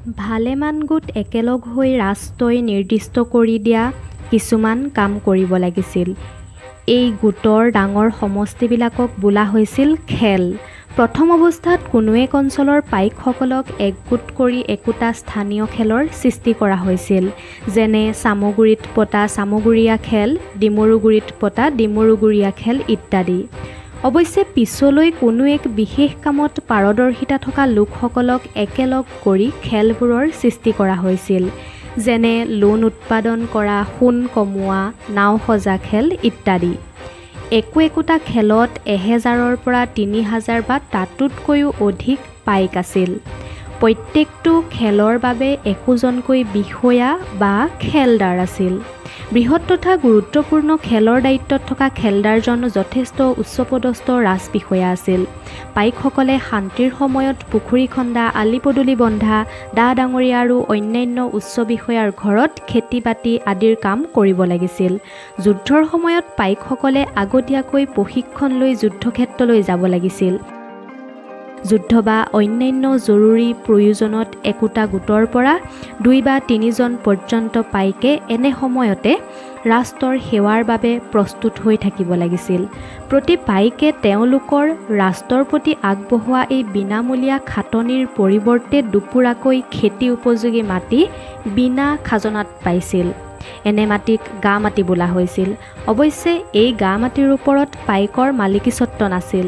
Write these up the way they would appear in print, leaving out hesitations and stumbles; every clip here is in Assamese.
ভালেমান গোট একেলগ হৈ ৰাষ্ট্ৰই নিৰ্দিষ্ট কৰি দিয়া কিছুমান কাম কৰিব লাগিছিল। এই গোটৰ ডাঙৰ সমষ্টিবিলাকক বোলা হৈছিল খেল। প্ৰথম অৱস্থাত কোনো এক অঞ্চলৰ পাইকসকলক একগোট কৰি একোটা স্থানীয় খেলৰ সৃষ্টি কৰা হৈছিল, যেনে চামগুৰিত পতা চামগুৰীয়া খেল, ডিমৰুগুৰিত পতা ডিমৰুগুৰীয়া খেল ইত্যাদি। অৱশ্যে পিছলৈ কোনো এক বিশেষ কামত পাৰদৰ্শিতা থকা লোকসকলক একেলগ কৰি খেলবোৰৰ সৃষ্টি কৰা হৈছিল, যেনে লোণ উৎপাদন কৰা, সোণ কমোৱা, নাও সজা খেল ইত্যাদি। একোটা খেলত 1000ৰ পৰা 3000 বা তাতোতকৈও অধিক পাইক আছিল। প্ৰত্যেকটো খেলৰ বাবে একোজনকৈ বিষয়া বা খেলদাৰ আছিল। বৃহৎ তথা গুৰুত্বপূৰ্ণ খেলৰ দায়িত্বত থকা খেলদাৰজন যথেষ্ট উচ্চপদস্থ ৰাজবিষয়া আছিল। পাইকসকলে শান্তিৰ সময়ত পুখুৰী খন্দা, আলি পদূলি বন্ধা, দা ডাঙৰীয়া আৰু অন্যান্য উচ্চ বিষয়াৰ ঘৰত খেতি বাতি আদিৰ কাম কৰিব লাগিছিল। যুদ্ধৰ সময়ত পাইকসকলে আগতীয়াকৈ প্ৰশিক্ষণ লৈ যুদ্ধক্ষেত্ৰলৈ যাব লাগিছিল। যুদ্ধ বা অন্যান্য জৰুৰী প্ৰয়োজনত একোটা গোটৰ পৰা 2 বা 3 জন পৰ্যন্ত পাইকে এনে সময়তে ৰাষ্ট্ৰৰ সেৱাৰ বাবে প্ৰস্তুত হৈ থাকিব লাগিছিল। প্ৰতি পাইকে তেওঁলোকৰ ৰাষ্ট্ৰৰ প্ৰতি আগবঢ়োৱা এই বিনামূলীয়া খাটনিৰ পৰিৱৰ্তে দুপুৰাকৈ খেতি উপযোগী মাটি বিনা খাজনাত পাইছিল। এনে মাটিক গা মাটি বোলা হৈছিল। অৱশ্যে এই গা মাটিৰ ওপৰত পাইকৰ মালিকীস্বত্ব নাছিল।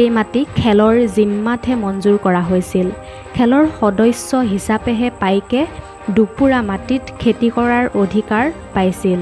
এই মাটি খেলৰ জিম্মাতহে মঞ্জুৰ কৰা হৈছিল। খেলৰ সদস্য হিচাপেহে পাইকে দুপুৰা মাটিত খেতি কৰাৰ অধিকাৰ পাইছিল।